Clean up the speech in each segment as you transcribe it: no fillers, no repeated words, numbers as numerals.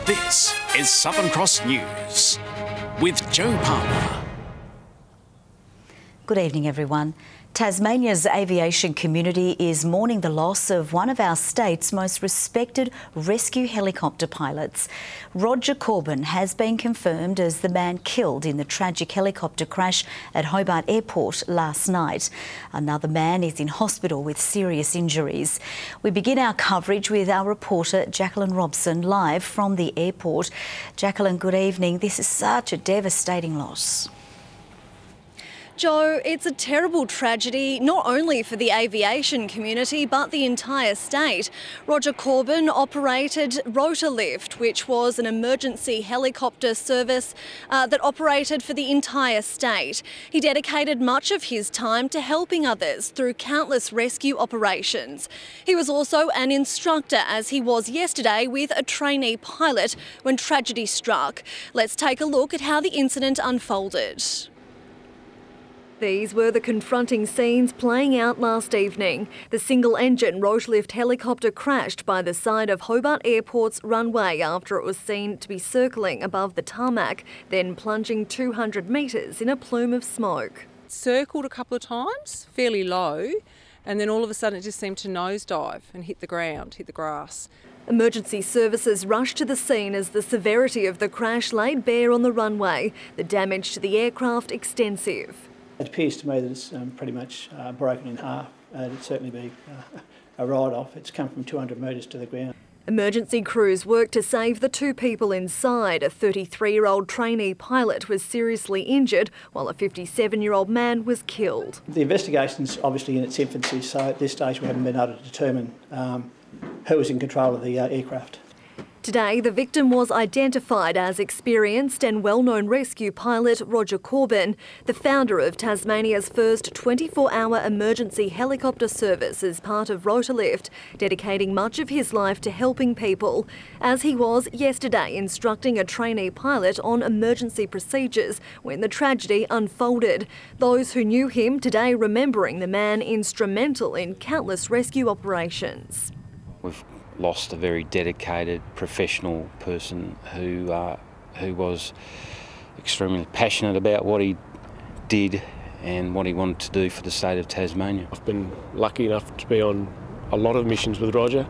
This is Southern Cross News with Joe Palmer. Good evening, everyone. Tasmania's aviation community is mourning the loss of one of our state's most respected rescue helicopter pilots. Roger Corbin has been confirmed as the man killed in the tragic helicopter crash at Hobart Airport last night. Another man is in hospital with serious injuries. We begin our coverage with our reporter Jacqueline Robson live from the airport. Jacqueline, good evening. This is such a devastating loss. Joe, it's a terrible tragedy, not only for the aviation community, but the entire state. Roger Corbin operated Rotorlift, which was an emergency helicopter service that operated for the entire state. He dedicated much of his time to helping others through countless rescue operations. He was also an instructor, as he was yesterday, with a trainee pilot when tragedy struck. Let's take a look at how the incident unfolded. These were the confronting scenes playing out last evening. The single-engine Rotorlift helicopter crashed by the side of Hobart Airport's runway after it was seen to be circling above the tarmac, then plunging 200 metres in a plume of smoke. Circled a couple of times, fairly low, and then all of a sudden it just seemed to nosedive and hit the ground, hit the grass. Emergency services rushed to the scene as the severity of the crash laid bare on the runway. The damage to the aircraft extensive. It appears to me that it's pretty much broken in half. It'd certainly be a ride-off. It's come from 200 metres to the ground. Emergency crews worked to save the two people inside. A 33-year-old trainee pilot was seriously injured, while a 57-year-old man was killed. The investigation's obviously in its infancy, so at this stage we haven't been able to determine who was in control of the aircraft. Today, the victim was identified as experienced and well-known rescue pilot Roger Corbin, the founder of Tasmania's first 24-hour emergency helicopter service as part of Rotorlift, dedicating much of his life to helping people, as he was yesterday instructing a trainee pilot on emergency procedures when the tragedy unfolded. Those who knew him today remembering the man instrumental in countless rescue operations. We've lost a very dedicated professional person who was extremely passionate about what he did and what he wanted to do for the state of Tasmania. I've been lucky enough to be on a lot of missions with Roger,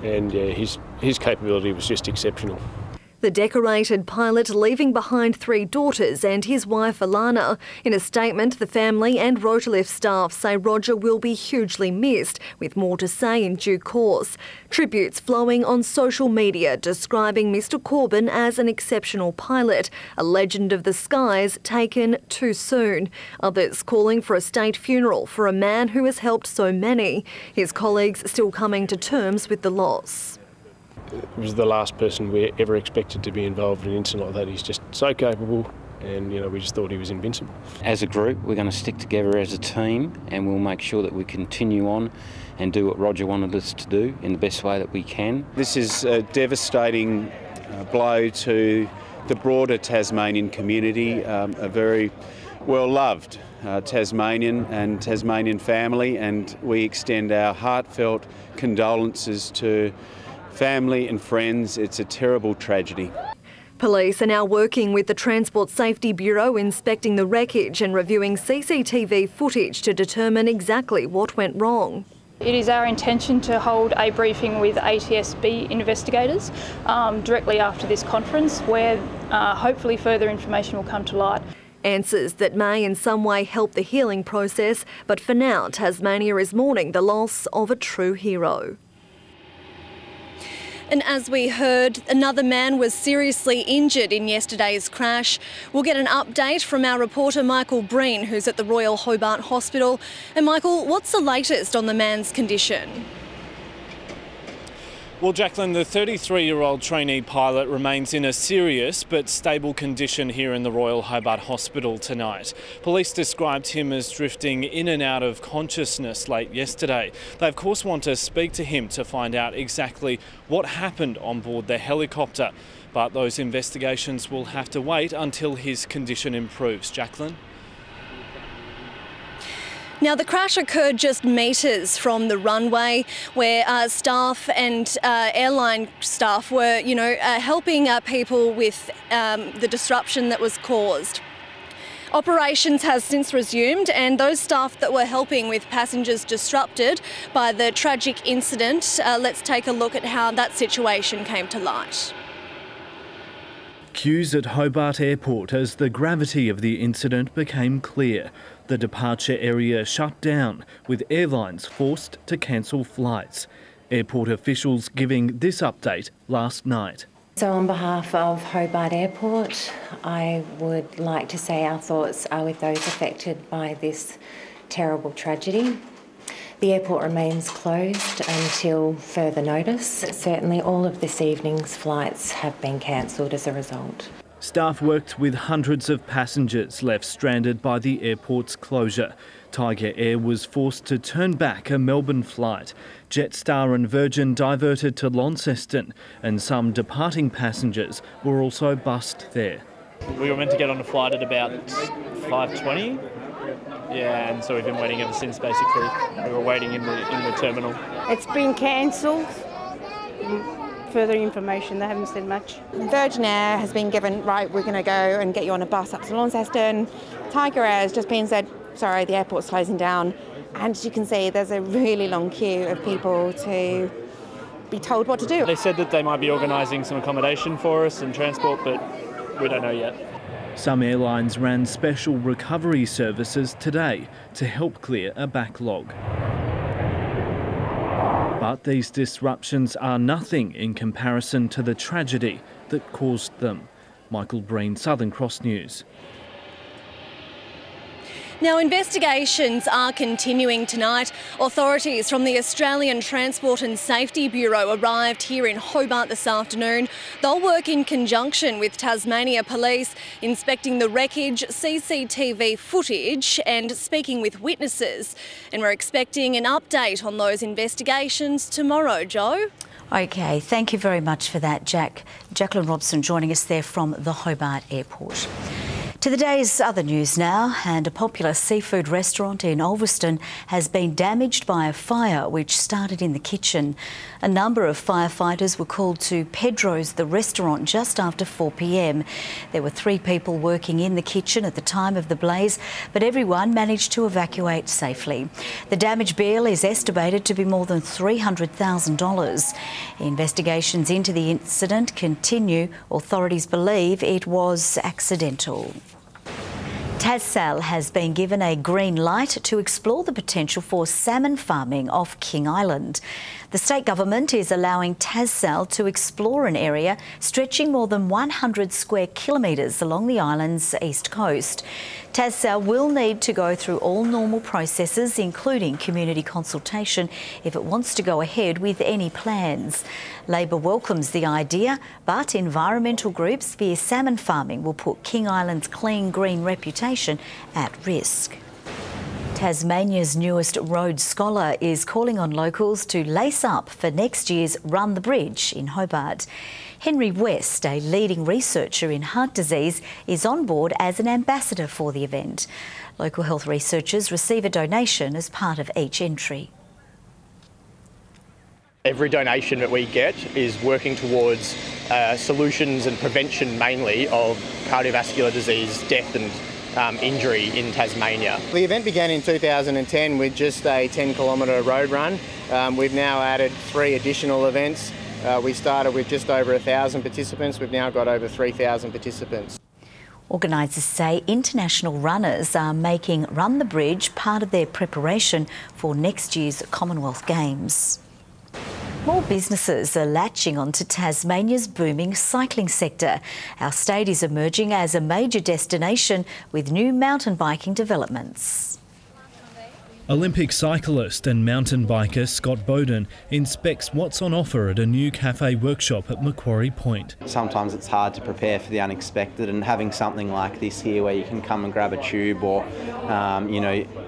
and yeah, his capability was just exceptional. The decorated pilot leaving behind 3 daughters and his wife Alana. In a statement, the family and Rotorlift staff say Roger will be hugely missed, with more to say in due course. Tributes flowing on social media describing Mr Corbin as an exceptional pilot, a legend of the skies taken too soon. Others calling for a state funeral for a man who has helped so many. His colleagues still coming to terms with the loss. He was the last person we ever expected to be involved in an incident like that. He's just so capable, and we just thought he was invincible. As a group, we're going to stick together as a team, and we'll make sure that we continue on and do what Roger wanted us to do in the best way that we can. This is a devastating blow to the broader Tasmanian community, a very well-loved Tasmanian and Tasmanian family, and we extend our heartfelt condolences to family and friends. It's a terrible tragedy. Police are now working with the Transport Safety Bureau, inspecting the wreckage and reviewing CCTV footage to determine exactly what went wrong. It is our intention to hold a briefing with ATSB investigators directly after this conference, where hopefully further information will come to light. Answers that may in some way help the healing process, but for now Tasmania is mourning the loss of a true hero. And as we heard, another man was seriously injured in yesterday's crash. We'll get an update from our reporter Michael Breen, who's at the Royal Hobart Hospital. And Michael, what's the latest on the man's condition? Well, Jacqueline, the 33-year-old trainee pilot remains in a serious but stable condition here in the Royal Hobart Hospital tonight. Police described him as drifting in and out of consciousness late yesterday. They, of course, want to speak to him to find out exactly what happened on board the helicopter. But those investigations will have to wait until his condition improves. Jacqueline? Now, the crash occurred just metres from the runway, where staff and airline staff were, helping people with the disruption that was caused. Operations has since resumed, and those staff that were helping with passengers disrupted by the tragic incident, let's take a look at how that situation came to light. Queues at Hobart Airport as the gravity of the incident became clear. The departure area shut down, with airlines forced to cancel flights. Airport officials giving this update last night. So on behalf of Hobart Airport, I would like to say our thoughts are with those affected by this terrible tragedy. The airport remains closed until further notice. Certainly all of this evening's flights have been cancelled as a result. Staff worked with hundreds of passengers left stranded by the airport's closure. Tiger Air was forced to turn back a Melbourne flight. Jetstar and Virgin diverted to Launceston, and some departing passengers were also bussed there. We were meant to get on a flight at about 5:20. Yeah, and so we've been waiting ever since, basically. We were waiting in the terminal. It's been cancelled. Further information, they haven't said much. Virgin Air has been given, right, we're going to go and get you on a bus up to Launceston. Tiger Air has just been said, sorry, the airport's closing down. And as you can see, there's a really long queue of people to be told what to do. They said that they might be organising some accommodation for us and transport, but we don't know yet. Some airlines ran special recovery services today to help clear a backlog. But these disruptions are nothing in comparison to the tragedy that caused them. Michael Breen, Southern Cross News. Now, investigations are continuing tonight. Authorities from the Australian Transport and Safety Bureau arrived here in Hobart this afternoon. They'll work in conjunction with Tasmania Police, inspecting the wreckage, CCTV footage and speaking with witnesses. And we're expecting an update on those investigations tomorrow, Joe. OK, thank you very much for that, Jacqueline Robson joining us there from the Hobart Airport. To the day's other news now, and a popular seafood restaurant in Ulverston has been damaged by a fire which started in the kitchen. A number of firefighters were called to Pedro's, the restaurant, just after 4 p.m. There were 3 people working in the kitchen at the time of the blaze, but everyone managed to evacuate safely. The damage bill is estimated to be more than $300,000. Investigations into the incident continue. Authorities believe it was accidental. Tassal has been given a green light to explore the potential for salmon farming off King Island. The state government is allowing Tassal to explore an area stretching more than 100 square kilometres along the island's east coast. Tassal will need to go through all normal processes, including community consultation, if it wants to go ahead with any plans. Labor welcomes the idea, but environmental groups fear salmon farming will put King Island's clean green reputation at risk. Tasmania's newest Rhodes Scholar is calling on locals to lace up for next year's Run the Bridge in Hobart. Henry West, a leading researcher in heart disease, is on board as an ambassador for the event. Local health researchers receive a donation as part of each entry. Every donation that we get is working towards solutions and prevention mainly of cardiovascular disease, death and injury in Tasmania. The event began in 2010 with just a 10-kilometre road run. We've now added 3 additional events. We started with just over 1,000 participants. We've now got over 3,000 participants. Organisers say international runners are making Run the Bridge part of their preparation for next year's Commonwealth Games. More businesses are latching onto Tasmania's booming cycling sector. Our state is emerging as a major destination with new mountain biking developments. Olympic cyclist and mountain biker Scott Bowden inspects what's on offer at a new cafe workshop at Macquarie Point. Sometimes it's hard to prepare for the unexpected, and having something like this here where you can come and grab a tube or,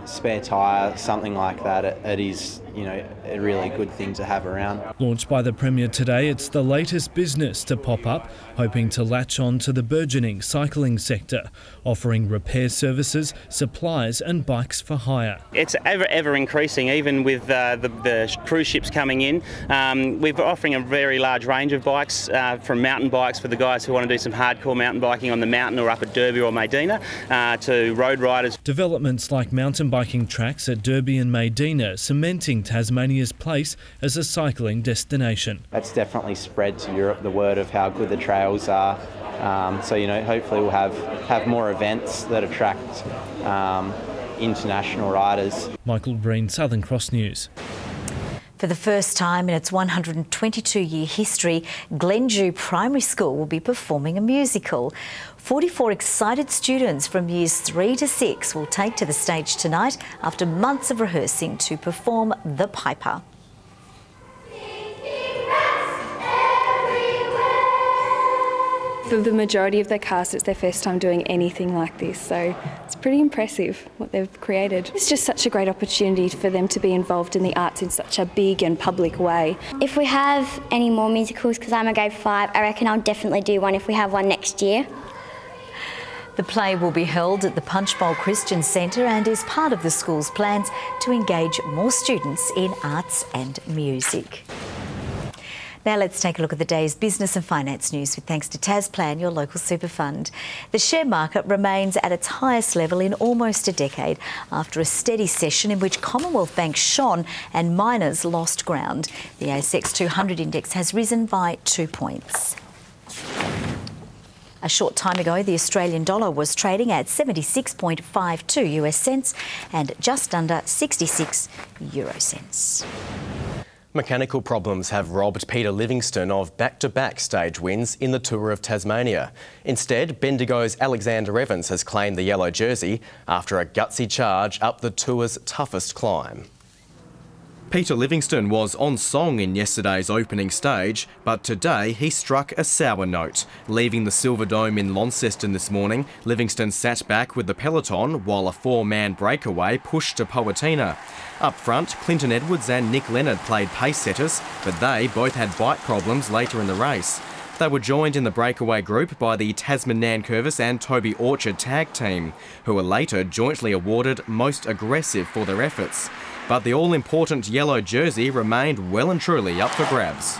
spare tyre, something like that, it is, a really good thing to have around. Launched by the Premier today, it's the latest business to pop up, hoping to latch on to the burgeoning cycling sector, offering repair services, supplies and bikes for hire. It's ever increasing, even with the cruise ships coming in. We're offering a very large range of bikes, from mountain bikes for the guys who want to do some hardcore mountain biking on the mountain or up at Derby or Medina, to road riders. Developments like mountain biking tracks at Derby and Medina cementing Tasmania's place as a cycling destination. That's definitely spread to Europe, the word of how good the trails are. Hopefully we'll have more events that attract international riders. Michael Breen, Southern Cross News. For the first time in its 122-year history, Glendew Primary School will be performing a musical. 44 excited students from years 3 to 6 will take to the stage tonight after months of rehearsing to perform The Piper. For the majority of their cast, it's their first time doing anything like this, so it's pretty impressive what they've created. It's just such a great opportunity for them to be involved in the arts in such a big and public way. If we have any more musicals, because I'm a grade 5, I reckon I'll definitely do one if we have one next year. The play will be held at the Punchbowl Christian Centre and is part of the school's plans to engage more students in arts and music. Now let's take a look at the day's business and finance news with thanks to Tasplan, your local super fund. The share market remains at its highest level in almost a decade after a steady session in which Commonwealth Bank shone and miners lost ground. The ASX 200 index has risen by 2 points. A short time ago, the Australian dollar was trading at 76.52 US cents and just under 66 euro cents. Mechanical problems have robbed Peter Livingstone of back-to-back stage wins in the Tour of Tasmania. Instead, Bendigo's Alexander Evans has claimed the yellow jersey after a gutsy charge up the Tour's toughest climb. Peter Livingstone was on song in yesterday's opening stage, but today he struck a sour note. Leaving the Silver Dome in Launceston this morning, Livingstone sat back with the peloton while a 4-man breakaway pushed to Poatina. Up front, Clinton Edwards and Nick Leonard played pace setters, but they both had bike problems later in the race. They were joined in the breakaway group by the Tasman Nankervis and Toby Orchard tag team, who were later jointly awarded Most Aggressive for their efforts. But the all-important yellow jersey remained well and truly up for grabs.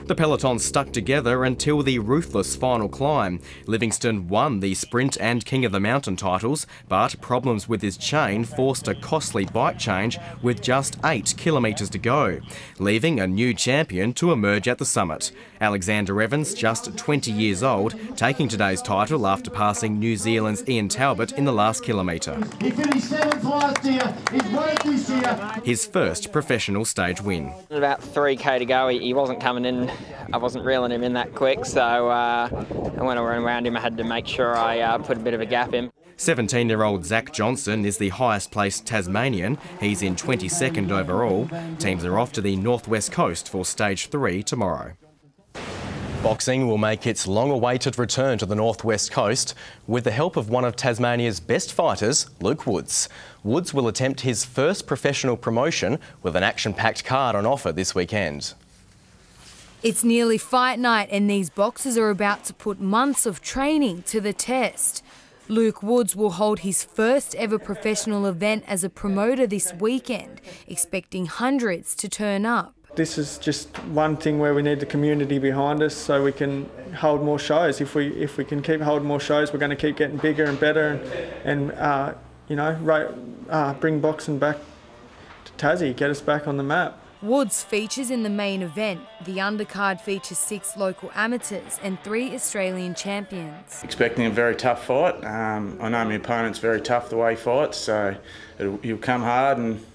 The peloton stuck together until the ruthless final climb. Livingstone won the sprint and King of the Mountain titles, but problems with his chain forced a costly bike change with just 8 kilometres to go, leaving a new champion to emerge at the summit. Alexander Evans, just 20 years old, taking today's title after passing New Zealand's Ian Talbot in the last kilometre. He finished 7th last year. He's worked this year. His first professional stage win. About 3k to go, he wasn't coming in. I wasn't reeling him in that quick, so when I went around him I had to make sure I put a bit of a gap in. 17-year-old Zach Johnson is the highest placed Tasmanian. He's in 22nd overall. Teams are off to the northwest coast for stage 3 tomorrow. Boxing will make its long-awaited return to the northwest coast with the help of one of Tasmania's best fighters, Luke Woods. Woods will attempt his first professional promotion with an action-packed card on offer this weekend. It's nearly fight night and these boxers are about to put months of training to the test. Luke Woods will hold his first ever professional event as a promoter this weekend, expecting hundreds to turn up. This is just one thing where we need the community behind us so we can hold more shows. If we can keep holding more shows, we're going to keep getting bigger and better and bring boxing back to Tassie, get us back on the map. Woods features in the main event. The undercard features 6 local amateurs and 3 Australian champions. Expecting a very tough fight. I know my opponent's very tough the way he fights, so he'll come hard and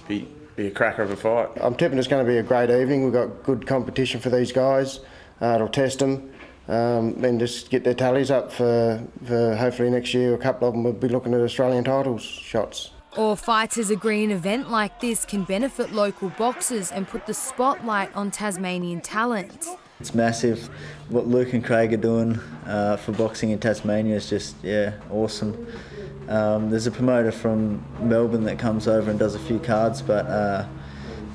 be a cracker of a fight. I'm tipping it's going to be a great evening. We've got good competition for these guys. It'll test them, then just get their tallies up for hopefully next year. A couple of them will be looking at Australian titles shots. All fighters agree an event like this can benefit local boxers and put the spotlight on Tasmanian talent. It's massive. What Luke and Craig are doing for boxing in Tasmania is just, awesome. There's a promoter from Melbourne that comes over and does a few cards, but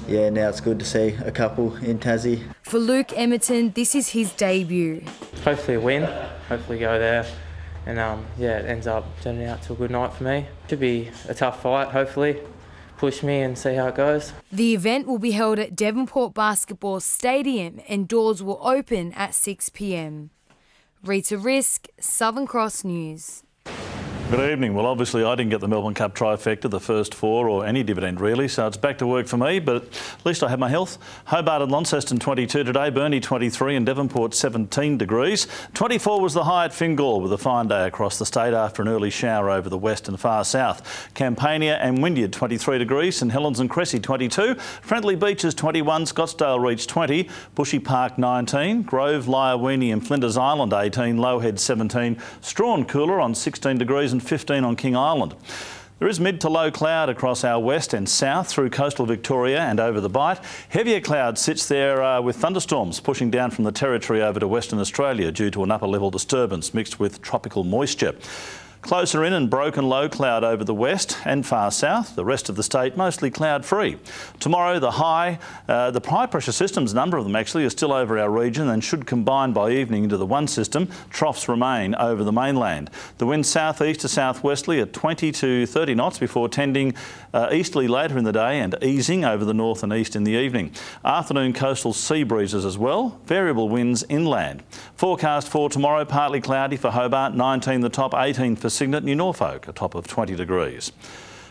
now it's good to see a couple in Tassie. For Luke Emerton, this is his debut. Hopefully a win, hopefully go there, and it ends up turning out to a good night for me. Should be a tough fight, hopefully. Push me and see how it goes. The event will be held at Devonport Basketball Stadium and doors will open at 6 p.m. Rita Risk, Southern Cross News. Good evening. Well, obviously I didn't get the Melbourne Cup trifecta, the first four, or any dividend really, so it's back to work for me, but at least I have my health. Hobart and Launceston 22 today, Burnie 23 and Devonport 17 degrees. 24 was the high at Fingal with a fine day across the state after an early shower over the west and far south. Campania and Wynyard 23 degrees, St Helens and Cressy 22, Friendly Beaches 21, Scottsdale Reach 20, Bushy Park 19, Grove, Lyawini and Flinders Island 18, Lowhead 17, Strawn cooler on 16 degrees and 15 on King Island. There is mid to low cloud across our west and south through coastal Victoria and over the Bight. Heavier cloud sits there with thunderstorms pushing down from the Territory over to Western Australia due to an upper level disturbance mixed with tropical moisture. Closer in and broken low cloud over the west and far south. The rest of the state mostly cloud-free. Tomorrow the high pressure systems, a number of them actually, are still over our region and should combine by evening into the one system. Troughs remain over the mainland. The wind southeast to southwesterly at 20 to 30 knots before tending easterly later in the day and easing over the north and east in the evening. Afternoon coastal sea breezes as well. Variable winds inland. Forecast for tomorrow, partly cloudy for Hobart, 19 the top, 18 for Cygnet, New Norfolk, a top of 20 degrees.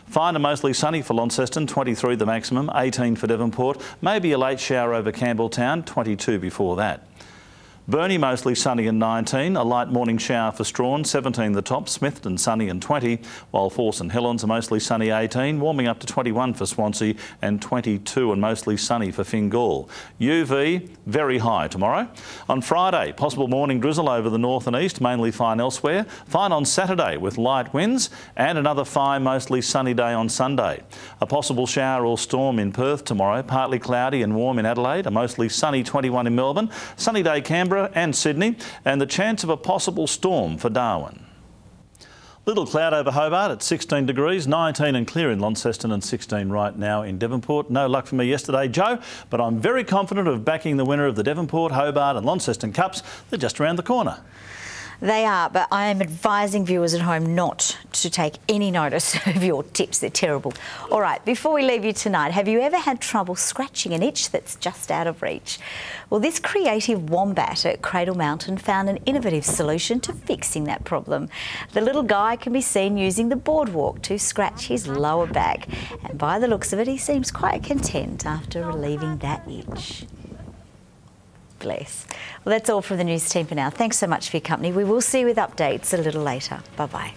Fine and mostly sunny for Launceston, 23 the maximum, 18 for Devonport, maybe a late shower over Campbelltown, 22 before that. Burnie mostly sunny and 19, a light morning shower for Strawn, 17 the top, Smithton sunny and 20, while for St Helens are mostly sunny 18, warming up to 21 for Swansea and 22 and mostly sunny for Fingal. UV very high tomorrow. On Friday, possible morning drizzle over the north and east, mainly fine elsewhere. Fine on Saturday with light winds and another fine, mostly sunny day on Sunday. A possible shower or storm in Perth tomorrow, partly cloudy and warm in Adelaide, a mostly sunny 21 in Melbourne, sunny day Canberra and Sydney, and the chance of a possible storm for Darwin. Little cloud over Hobart at 16 degrees, 19 and clear in Launceston and 16 right now in Devonport. No luck for me yesterday, Joe, but I'm very confident of backing the winner of the Devonport, Hobart and Launceston Cups. They're just around the corner. They are, but I am advising viewers at home not to take any notice of your tips. They're terrible. All right, before we leave you tonight, have you ever had trouble scratching an itch that's just out of reach? Well, this creative wombat at Cradle Mountain found an innovative solution to fixing that problem. The little guy can be seen using the boardwalk to scratch his lower back. And by the looks of it, he seems quite content after relieving that itch. Bless. Well, that's all from the news team for now. Thanks so much for your company. We will see you with updates a little later. Bye-bye.